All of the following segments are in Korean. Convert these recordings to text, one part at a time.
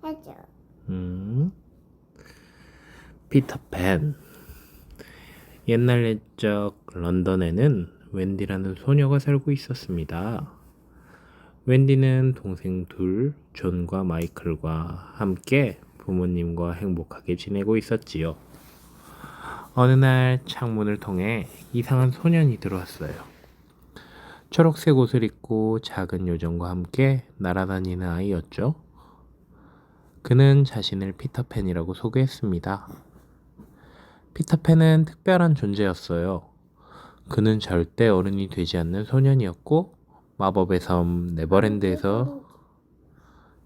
해줘. 음, 피터팬. 옛날 옛적 런던에는 웬디라는 소녀가 살고 있었습니다. 웬디는 동생 둘, 존과 마이클과 함께 부모님과 행복하게 지내고 있었지요. 어느 날 창문을 통해 이상한 소년이 들어왔어요. 초록색 옷을 입고 작은 요정과 함께 날아다니는 아이였죠. 그는 자신을 피터팬이라고 소개했습니다. 피터팬은 특별한 존재였어요. 그는 절대 어른이 되지 않는 소년이었고 마법의 섬 네버랜드에서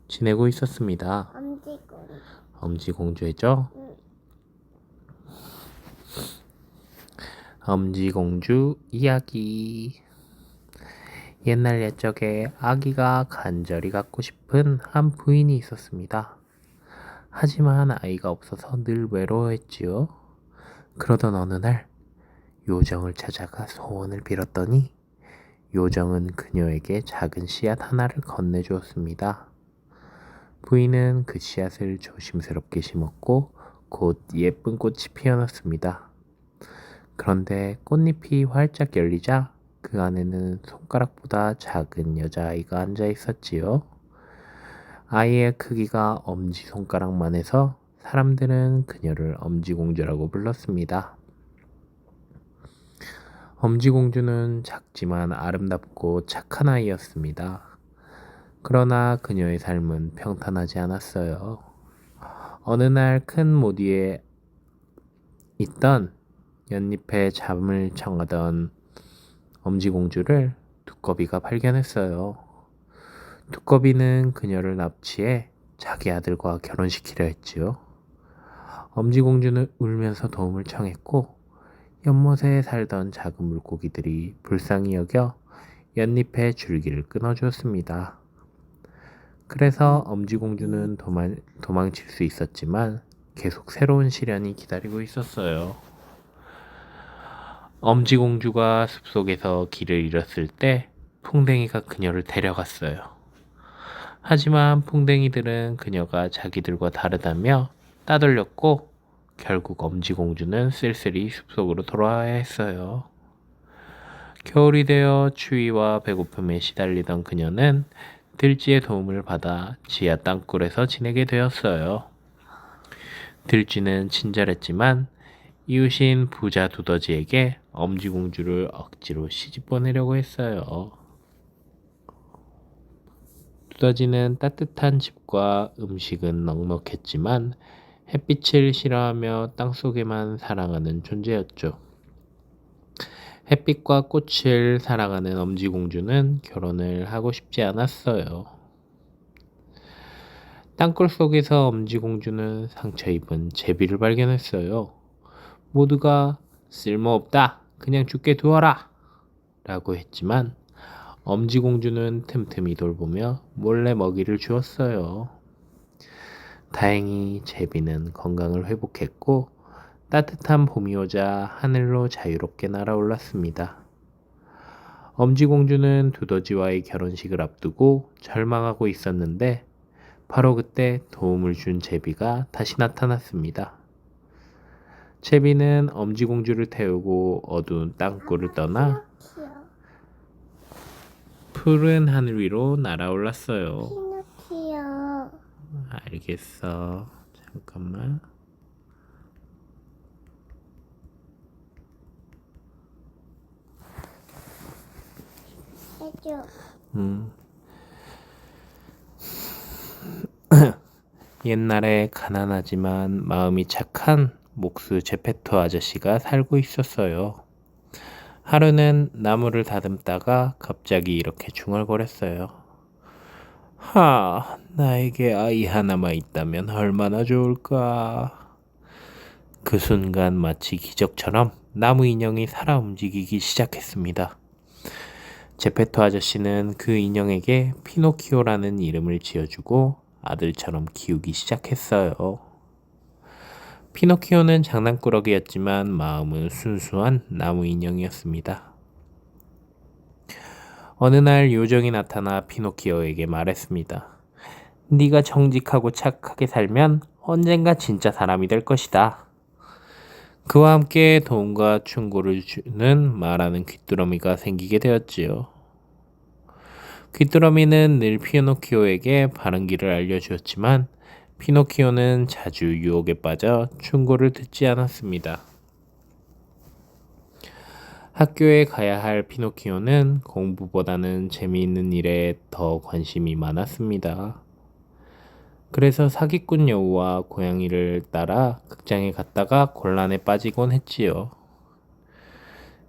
지내고 있었습니다. 엄지공주. 엄지공주죠? 응. 엄지공주 이야기. 옛날 옛적에 아기가 간절히 갖고 싶은 한 부인이 있었습니다. 하지만 아이가 없어서 늘 외로워했지요. 그러던 어느 날 요정을 찾아가 소원을 빌었더니 요정은 그녀에게 작은 씨앗 하나를 건네주었습니다. 부인은 그 씨앗을 조심스럽게 심었고 곧 예쁜 꽃이 피어났습니다. 그런데 꽃잎이 활짝 열리자 그 안에는 손가락보다 작은 여자아이가 앉아 있었지요. 아이의 크기가 엄지손가락만 해서 사람들은 그녀를 엄지공주라고 불렀습니다. 엄지공주는 작지만 아름답고 착한 아이였습니다. 그러나 그녀의 삶은 평탄하지 않았어요. 어느 날 큰 모디에 있던 연잎에 잠을 청하던 엄지공주를 두꺼비가 발견했어요. 두꺼비는 그녀를 납치해 자기 아들과 결혼시키려 했지요. 엄지공주는 울면서 도움을 청했고 연못에 살던 작은 물고기들이 불쌍히 여겨 연잎의 줄기를 끊어주었습니다. 그래서 엄지공주는 도망칠 수 있었지만 계속 새로운 시련이 기다리고 있었어요. 엄지공주가 숲속에서 길을 잃었을 때 풍뎅이가 그녀를 데려갔어요. 하지만 풍뎅이들은 그녀가 자기들과 다르다며 따돌렸고 결국 엄지공주는 쓸쓸히 숲속으로 돌아와야 했어요. 겨울이 되어 추위와 배고픔에 시달리던 그녀는 들쥐의 도움을 받아 지하 땅굴에서 지내게 되었어요. 들쥐는 친절했지만 이웃인 부자 두더지에게 엄지공주를 억지로 시집 보내려고 했어요. 두더지는 따뜻한 집과 음식은 넉넉했지만 햇빛을 싫어하며 땅속에만 사랑하는 존재였죠. 햇빛과 꽃을 사랑하는 엄지공주는 결혼을 하고 싶지 않았어요. 땅굴 속에서 엄지공주는 상처 입은 제비를 발견했어요. 모두가 쓸모없다, 그냥 죽게 두어라 라고 했지만 엄지공주는 틈틈이 돌보며 몰래 먹이를 주었어요. 다행히 제비는 건강을 회복했고 따뜻한 봄이 오자 하늘로 자유롭게 날아올랐습니다. 엄지공주는 두더지와의 결혼식을 앞두고 절망하고 있었는데 바로 그때 도움을 준 제비가 다시 나타났습니다. 제비는 엄지공주를 태우고 어두운 땅굴을 떠나 푸른 하늘 위로 날아올랐어요. 피노키오. 알겠어. 잠깐만. 해줘. 옛날에 가난하지만 마음이 착한 목수 제페토 아저씨가 살고 있었어요. 하루는 나무를 다듬다가 갑자기 이렇게 중얼거렸어요. 나에게 아이 하나만 있다면 얼마나 좋을까. 그 순간 마치 기적처럼 나무 인형이 살아 움직이기 시작했습니다. 제페토 아저씨는 그 인형에게 피노키오라는 이름을 지어주고 아들처럼 키우기 시작했어요. 피노키오는 장난꾸러기였지만 마음은 순수한 나무 인형이었습니다. 어느 날 요정이 나타나 피노키오에게 말했습니다. 네가 정직하고 착하게 살면 언젠가 진짜 사람이 될 것이다. 그와 함께 도움과 충고를 주는 말하는 귀뚜라미가 생기게 되었지요. 귀뚜라미는 늘 피노키오에게 바른 길을 알려주었지만 피노키오는 자주 유혹에 빠져 충고를 듣지 않았습니다. 학교에 가야 할 피노키오는 공부보다는 재미있는 일에 더 관심이 많았습니다. 그래서 사기꾼 여우와 고양이를 따라 극장에 갔다가 곤란에 빠지곤 했지요.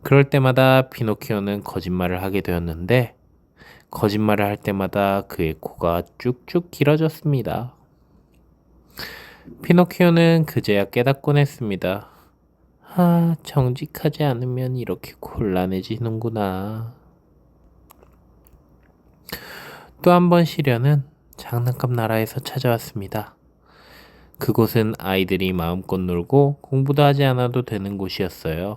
그럴 때마다 피노키오는 거짓말을 하게 되었는데 거짓말을 할 때마다 그의 코가 쭉쭉 길어졌습니다. 피노키오는 그제야 깨닫곤 했습니다. 아, 정직하지 않으면 이렇게 곤란해지는구나. 또 한 번 시련은 장난감 나라에서 찾아왔습니다. 그곳은 아이들이 마음껏 놀고 공부도 하지 않아도 되는 곳이었어요.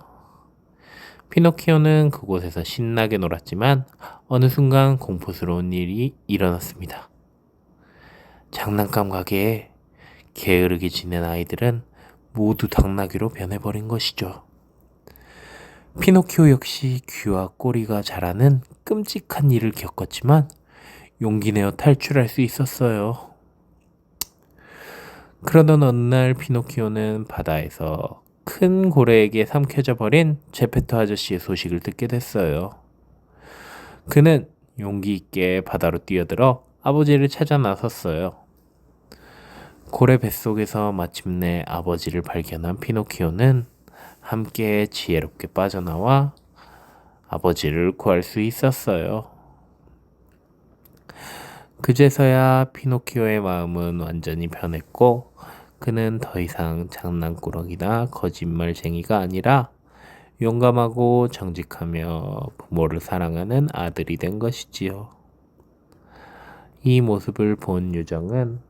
피노키오는 그곳에서 신나게 놀았지만 어느 순간 공포스러운 일이 일어났습니다. 장난감 가게에 게으르게 지낸 아이들은 모두 당나귀로 변해버린 것이죠. 피노키오 역시 귀와 꼬리가 자라는 끔찍한 일을 겪었지만 용기 내어 탈출할 수 있었어요. 그러던 어느 날 피노키오는 바다에서 큰 고래에게 삼켜져 버린 제페토 아저씨의 소식을 듣게 됐어요. 그는 용기 있게 바다로 뛰어들어 아버지를 찾아 나섰어요. 고래 뱃속에서 마침내 아버지를 발견한 피노키오는 함께 지혜롭게 빠져나와 아버지를 구할 수 있었어요. 그제서야 피노키오의 마음은 완전히 변했고 그는 더 이상 장난꾸러기나 거짓말쟁이가 아니라 용감하고 정직하며 부모를 사랑하는 아들이 된 것이지요. 이 모습을 본 유정은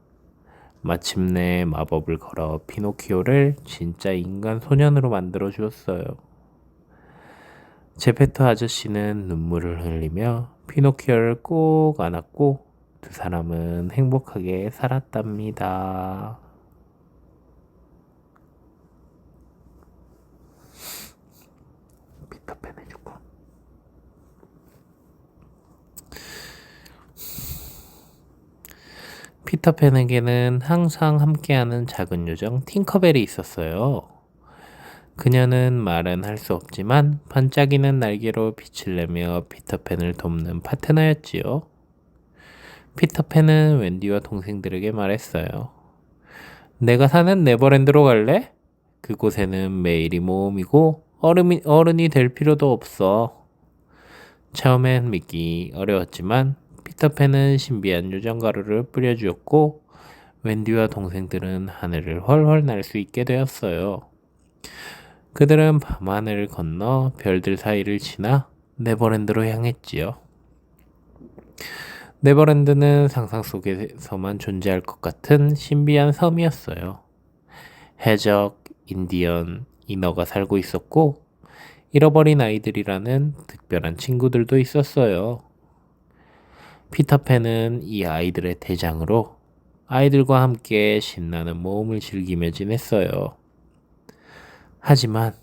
마침내 마법을 걸어 피노키오를 진짜 인간 소년으로 만들어 주었어요. 제페토 아저씨는 눈물을 흘리며 피노키오를 꼭 안았고 두 사람은 행복하게 살았답니다. 피터팬의 죽음. 피터팬에게는 항상 함께하는 작은 요정 팅커벨이 있었어요. 그녀는 말은 할 수 없지만 반짝이는 날개로 빛을 내며 피터팬을 돕는 파트너였지요. 피터팬은 웬디와 동생들에게 말했어요. 내가 사는 네버랜드로 갈래? 그곳에는 매일이 모험이고 어른이 될 필요도 없어. 처음엔 믿기 어려웠지만 피터팬은 신비한 요정 가루를 뿌려주었고 웬디와 동생들은 하늘을 훨훨 날 수 있게 되었어요. 그들은 밤하늘을 건너 별들 사이를 지나 네버랜드로 향했지요. 네버랜드는 상상 속에서만 존재할 것 같은 신비한 섬이었어요. 해적, 인디언, 인어가 살고 있었고 잃어버린 아이들이라는 특별한 친구들도 있었어요. 피터팬은 이 아이들의 대장으로 아이들과 함께 신나는 모험을 즐기며 지냈어요. 하지만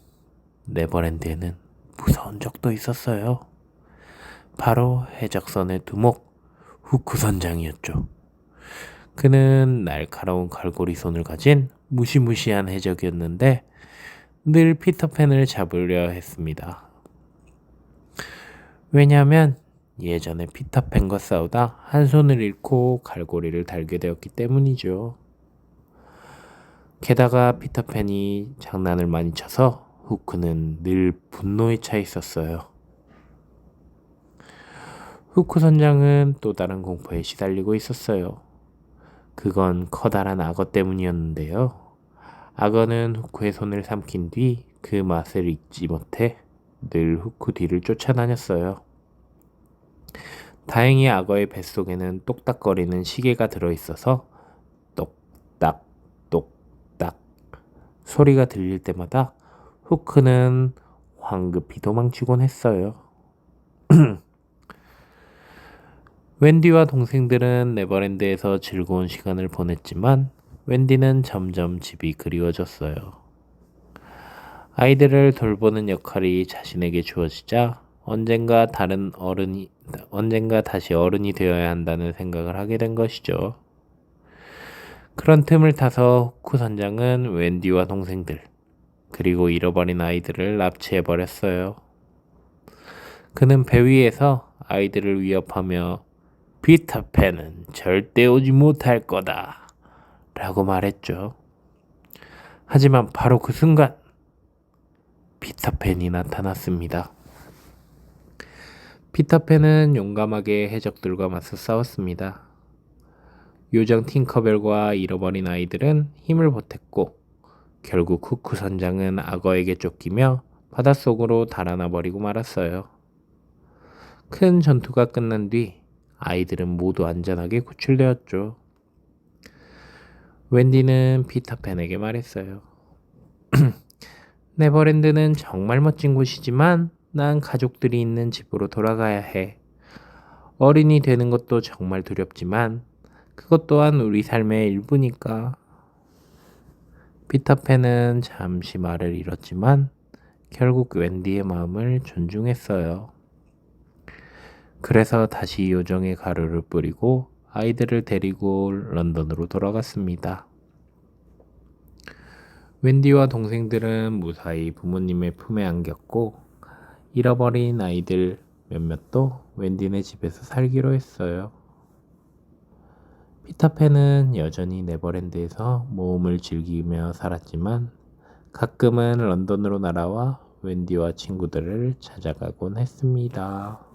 네버랜드에는 무서운 적도 있었어요. 바로 해적선의 두목 후크 선장이었죠. 그는 날카로운 갈고리 손을 가진 무시무시한 해적이었는데 늘 피터팬을 잡으려 했습니다. 왜냐하면 예전에 피터팬과 싸우다 한 손을 잃고 갈고리를 달게 되었기 때문이죠. 게다가 피터팬이 장난을 많이 쳐서 후크는 늘 분노에 차 있었어요. 후크 선장은 또 다른 공포에 시달리고 있었어요. 그건 커다란 악어 때문이었는데요. 악어는 후크의 손을 삼킨 뒤 그 맛을 잊지 못해 늘 후크 뒤를 쫓아다녔어요. 다행히 악어의 뱃속에는 똑딱거리는 시계가 들어있어서 똑딱 똑딱 소리가 들릴 때마다 후크는 황급히 도망치곤 했어요. 웬디와 동생들은 네버랜드에서 즐거운 시간을 보냈지만 웬디는 점점 집이 그리워졌어요. 아이들을 돌보는 역할이 자신에게 주어지자 언젠가 다시 어른이 되어야 한다는 생각을 하게 된 것이죠. 그런 틈을 타서 후쿠 선장은 웬디와 동생들, 그리고 잃어버린 아이들을 납치해버렸어요. 그는 배 위에서 아이들을 위협하며 피터팬은 절대 오지 못할 거다 라고 말했죠. 하지만 바로 그 순간 피터팬이 나타났습니다. 피터팬은 용감하게 해적들과 맞서 싸웠습니다. 요정 팅커벨과 잃어버린 아이들은 힘을 보탰고 결국 후쿠 선장은 악어에게 쫓기며 바닷속으로 달아나 버리고 말았어요. 큰 전투가 끝난 뒤 아이들은 모두 안전하게 구출되었죠. 웬디는 피터팬에게 말했어요. 네버랜드는 정말 멋진 곳이지만 난 가족들이 있는 집으로 돌아가야 해. 어린이 되는 것도 정말 두렵지만 그것 또한 우리 삶의 일부니까. 피터팬은 잠시 말을 잃었지만 결국 웬디의 마음을 존중했어요. 그래서 다시 요정의 가루를 뿌리고 아이들을 데리고 런던으로 돌아갔습니다. 웬디와 동생들은 무사히 부모님의 품에 안겼고 잃어버린 아이들 몇몇도 웬디네 집에서 살기로 했어요. 피터팬은 여전히 네버랜드에서 모험을 즐기며 살았지만 가끔은 런던으로 날아와 웬디와 친구들을 찾아가곤 했습니다.